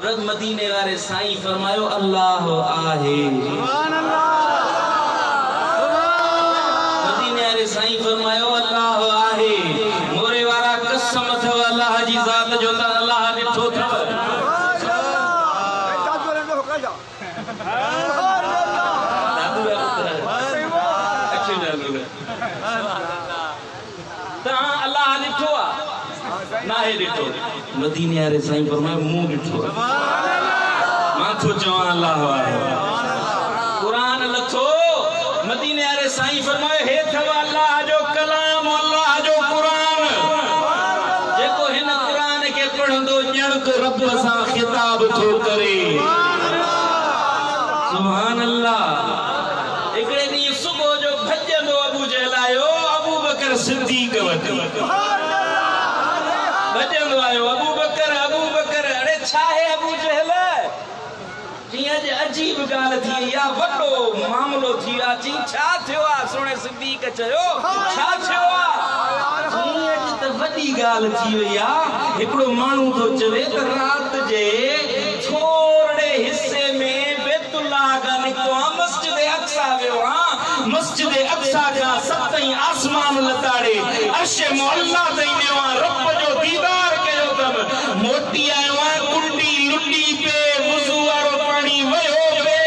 मदीने वाले साईं फरमायो अल्लाह आहे। मदीने वाले साईं फरमायो अल्लाह आहे। मोरे वारा कसम थव अल्लाह जी ज़ात जो त अल्लाह ॾिठो थव। अल्लाह ॾिठो आहे ना है ॾिठो। मदीने वाले साईं फरमायो मूं ॾिठो मां थो चवां अल्लाह आहे। कुरान लथो मदीने वाले साईं फरमायो हे थव अल्लाह जो कलाम अल्लाह जो कुरान जेको हिन कुरान के पढ़ंदो ॼण त रब सां खिताब थो करे। सुभान अल्लाह। हिकड़े ॾींहुं सुबुह जो भॼंदो अबू जहल आयो अबू बकर सिद्दीक़ वटि भॼंदो आयो अबू बकर अड़े छा है अबू जहल जियां जे अजीब गाल थी या वडो मामलो थी आ जी छा थियो आ सोने सिद्दीक़ चयो छा थियो आ जियां जे त वडी गाल थी वई आ। हिकड़ो मानू तो चवे त रात जे थोड़े हिस्से में बैतुल्लाह का निकतो मस्जिद अक्सा वियो आ। मस्जिद अक्सा का सतई आसमान लताड़े अर्श मोहल्ला तई वियो आ। रब जो दीदार कयो तम मोटी आयो आ कुंडी लुंडी पे वुजू वारो पानी वयो पे।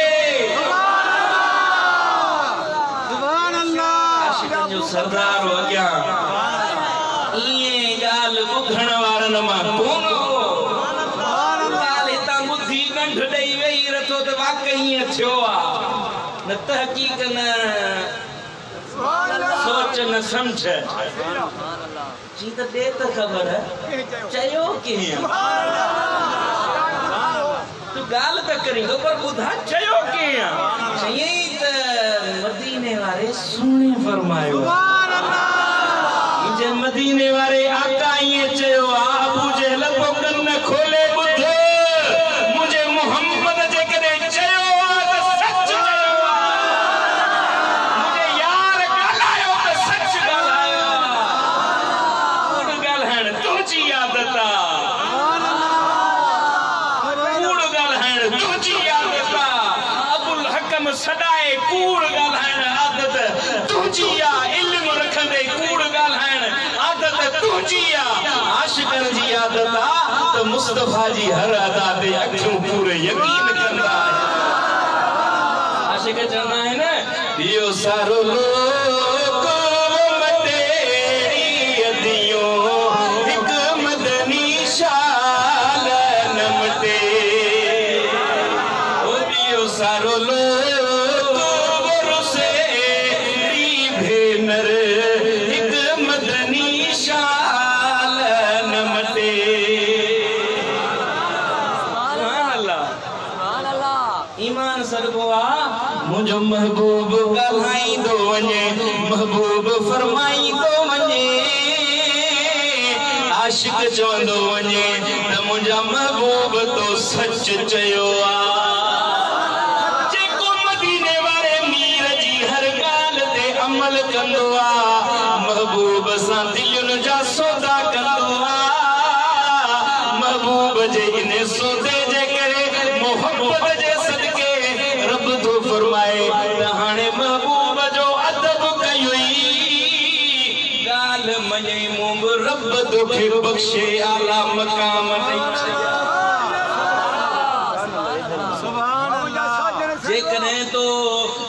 सुभान अल्लाह। आशिकन जो सरदार हो गया ये गाल बुधण वारन मा कोन गाल ता बुद्धि गंढ दई वेई रथो त वाकई थियो आ न तहकीक न सोच न समझ जी त दे त खबर चयो के तू गाल त करी तो पर बुधा चयो के चई त मदीने वाले सुने फरमायो। सुभान अल्लाह। जे मदीने वाले आका ये चयो अबू जहल को कन खोले बुध मुझे मोहम्मद जे कदे चयो सच मुझे यार गालायो त सच गालायो कूड़ गालहण तुझी आदत आ। कूड़ गालहण तुझी आदत आ। अबुल हकम सदाए कूड़ गालहण आदत तुझी आ। इल्म रखंदे कूड़ गालहण आदत तुझी आ। आशिकन जी आदत आ त मुस्तफा जी हर अदा ते अखियों पूरे यकीन कंदा आशिक चवंदा आहिन इहो सारो लोक मटेड़ी अदियो हिक मदनी शाल न मटे ओ इहो सारो लोक वरसे भेनर हिक मदनी शाल न मटे। ईमान सदको आ मुझो महबूब ॻाल्हाई दो वञे महबूब फरमाई दो वञे आशिक चवंदो वञे त मुंहिंजा महबूब तो सच चयो आ। जेको मदीने वारे मीर जी हर ॻाल्हि ते अमल कंदो आ महबूब सां दिलुनि जा सौदा कंदो आ। महबूब जे इन सौदे जे करे मोहब्बत जे सदके रब तो फरमाए त हाणे महबूब जो अदब कयोई गाल मने मुंब रब तोखे बख्शे आला मकाम ॾेई छॾिया। जेकॾहिं तो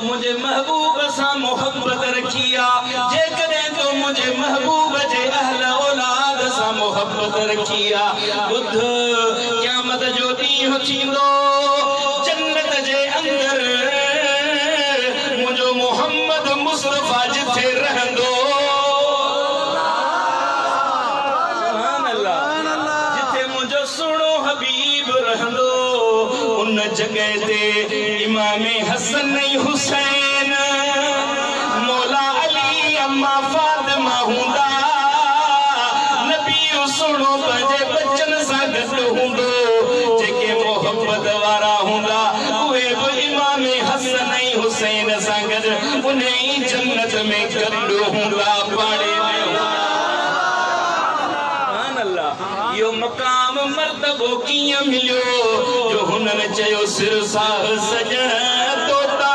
मुझे महबूब सां मोहब्बत रखी आ जेकॾहिं तो मुझे महबूब जे अहल औलाद सां मोहब्बत रखी आ बुध क़यामत जो ॾींहुं थींदो जन्नत जे अंदर मुझो मोहम्मद मुस्तफा जिथे रहंदो सुभान अल्लाह जिथे मुझो सुणो हबीब रहंदो उन जगह ते इमामे हसन हुसैन मौला अली अम्मा फातिमा हुंदा नबी सुणो पंहिंजे बच्चन सां गॾु हूंदो जेके मोहब्बत वारा हूंदा उहे बि इमामे हसन हुसैन सां गॾु उन ई जन्नत में गॾु हूंदा पाड़े सुभान अल्लाह। यो मकाम मर्तबो किया मिलो सिर साह सजण तोता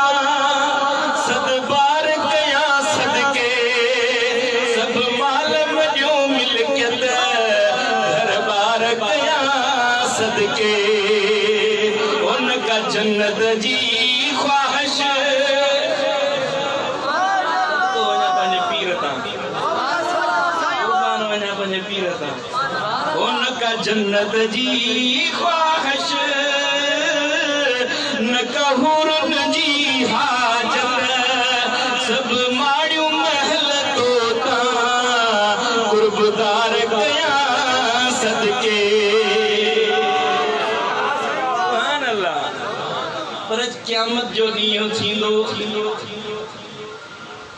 सद बार कया सदके सब माल मजो मिलकत घर बार कया सदके उनका जन्नत जी ख्वाहिश तो वना पंहिंजे पीर तां कुर्बान वना पंहिंजे पीर तां उनका जन्नत जी ख्वाहिश न कहूरन जी हाजत सब माड़ियों महल तोता कुर्बदार कया सदके सुभान अल्लाह पर क़यामत जो ॾींहुं थींदो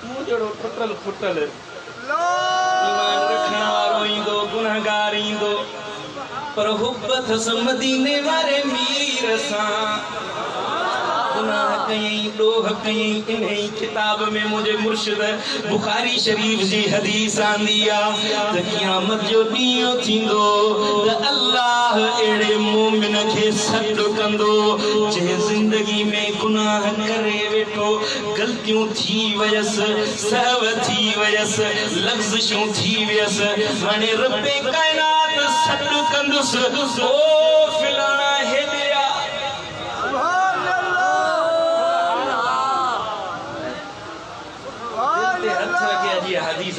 मूं जहिड़ो टुटल फुटल ईमान रखण वारो ईंदो गुनहगार ईंदो पर हुब्बत मदीने वारे मीर सां गुनाह कयई डोह कयई इन्हीं किताब में मुझे मुर्शिद बुखारी शरीफ जी हदीस आंदी आ त क़यामत जो ॾींहुं थींदो त अल्लाह अहिड़े मोमिन खे सॾु कंदो जंहिं ज़िंदगी में गुनाह करे वेठो ग़लतियूं थी वयसि सहव थी वयसि लग़्ज़िशूं थी वयसि हाणे रब्बे काइनात सॾु कंदुसि ओ फिलाना हेॾे हदीस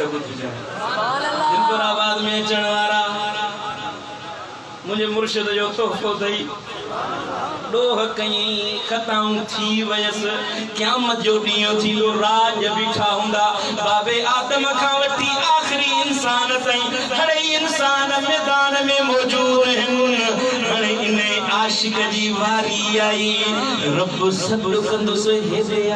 जिनपराबाद में अचण वारा मुझे मुर्शिद जो तोहफो थई डोह कई खताऊं थी वयसि क़यामत जो ॾींहुं थींदो राज बीठा हूंदा बाबे आदम खां वठी आख़िरी इंसान ताईं हर इंसान मैदान में मौजूद आहिनि हाणे इन आशिक जी वारी आई रब सॾु कंदुसि हेॾे आ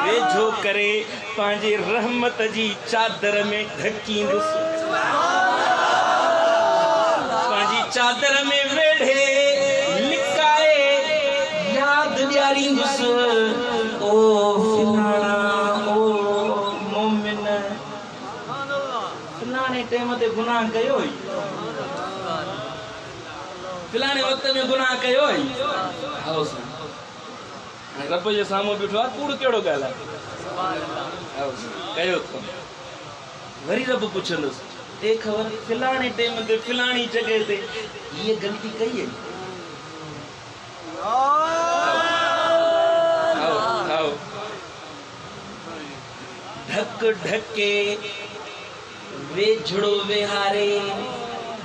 वेझो करे पंहिंजे रहमत जी चादर में ढकींदुसि पंहिंजी चादर में वेढ़े लिकाए याद ॾियारींदुसि ओ फिलाना ओ मोमिन फिलाने टाइम ते गुनाह कयो हुई फिलाने वक्त में गुनाह कयो हुई रब जे साम्हूं बीठो आहे कूड़ कहिड़ो ॻाल्हाए कयो थो वरी रब पुछंदुसि ए ख़बर फिलाणे टाइम ते फिलाणी जॻह ते ये गलती कई है आओ ढक ढके वेझड़ो विहारे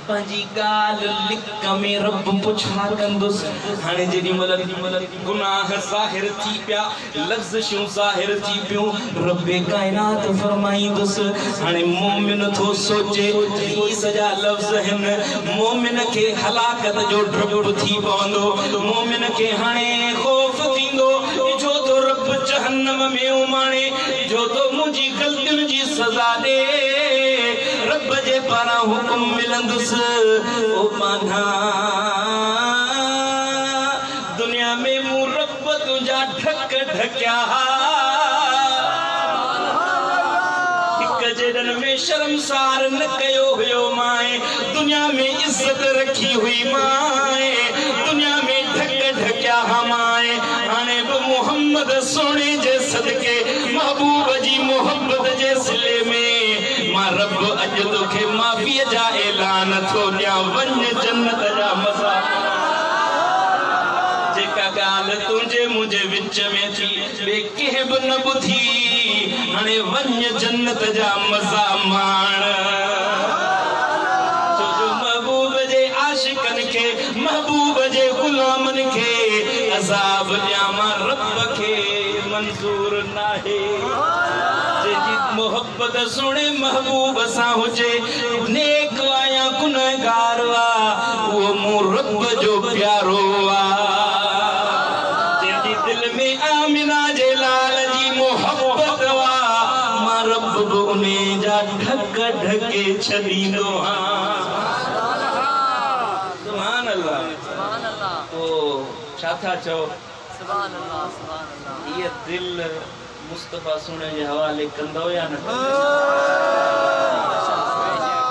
पंहिंजी ॻाल्हि लिक में रब पुछा कंदुसि हाणे जेॾी महिल गुनाह ज़ाहिर थी पिया लफ़्ज़िशूं ज़ाहिर थी पियूं रब्बे काइनात फरमाईंदुसि हाणे मोमिन थो सोचे ही सॼा लफ़्ज़ आहिनि मोमिन खे हलाकत जो डप थी पवंदो मोमिन खे हाणे ख़ौफ़ थींदो जो तो रब जहन्नम में उमाणे जो तो मुंहिंजी ग़लतियुनि जी सज़ा ॾे रब जे पारां हुकुम मिलंदुसि ओ माना दुनिया में मूं रब तुंहिंजा ढक ढकिया हिक जॾनि में शर्मसार न कयो हुयो माए दुनिया में इज़त रखी हुई माए दुनिया में ढक ढकिया माए हाणे बि मोहम्मद सोने जे सदके महबूब जी मोहब्बत जे सिले में मां रब अॼु तोखे माफ़ीअ जा ऐलान थो ॾियां वञ जन्नत जा मज़ा जेका ॻाल्हि तुंहिंजे मुंहिंजे विच में थी ॿिए कंहिं बि न ॿुधी हाणे वञ जन्नत जा मज़ा माण छो जो महबूब जे आशिकनि खे महबूब जे ग़ुलामनि खे अज़ाब ॾियां मां रब खे मंज़ूर नाहे मोहब्बत सुने महबूब सां हुजे नेक आया गुनहगार वा वो मूं रब जो प्यारो वा जंहिंजी दिल में आमिना जे लाल जी मोहब्बत वा मां रब बि उन जा ढक ढके छॾींदो सुभान अल्लाह तो छा था चओ सुभान अल्लाह ये दिल मुस्तफा सुने जे हवाले कंदो या न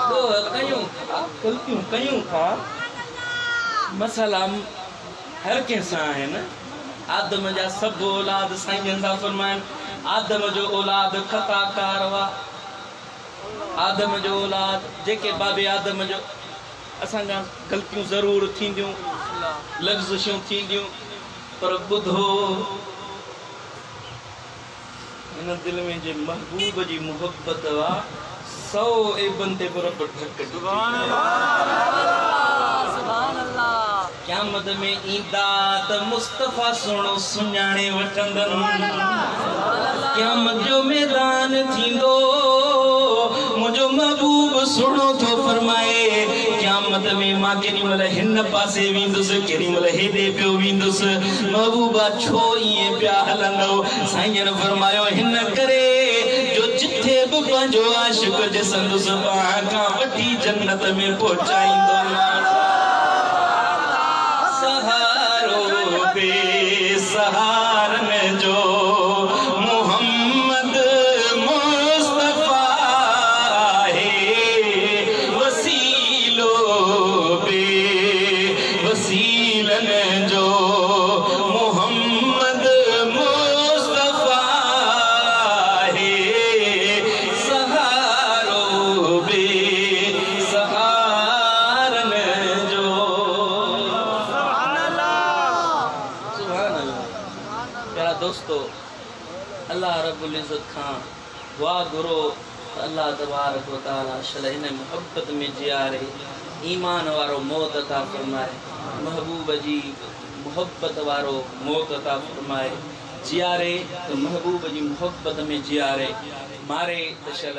तो कयूं गलतियूं कयूं था मसला हर कंहिंसां आहे न। आदम जा सब औलाद साईं सा फरमाइन आदम जो औलाद खताकार हुआ। आदम जो औलाद जेके बाबे आदम जो असांजा गलतियूं ज़रूर थींदियूं, लग़्ज़िशूं थींदियूं, पर ॿुधो इन दिल में जे महबूब जी मोहब्बत वा 100 एबन ते बराबर ढक। सुभान अल्लाह। क़यामत में ईंदा त मुस्तफ़ा सुणो सुञाणे वठंदनि। क़यामत जो मैदान थींदो मुझो महबूब सुणो थो फरमाए। क़यामत में मां केॾी महिल हिन पासे वेंदुसि, केॾी महिल हेॾे पियो वेंदुसि। महबूबा छो ईअं पिया हलंदो? साईं फरमायो हिन करे जो जिथे बि पंहिंजो आशिक़ ॾिसंदुसि पाण खां वठी जन्नत में पहुचाईंदो। सहारो बेसहारन जो मोहम्मद मुस्तफ़ा है, वसीलो बेवसीलन जो मोहम्मद मुस्तफ़ा है, सहारो बेसहारन जो। प्यारा दोस्तों, अल्लाह रब्बुल इज़्ज़त खां दुआ घुरो अल्लाह तबारक व तआला शल हिन मोहब्बत में जियारे ईमान वारो मौत अता फरमाए, महबूब जी मोहब्बत वारो मौत अता फरमाए। जियारे तो महबूब जी मोहब्बत में जियारे, मारे तो शल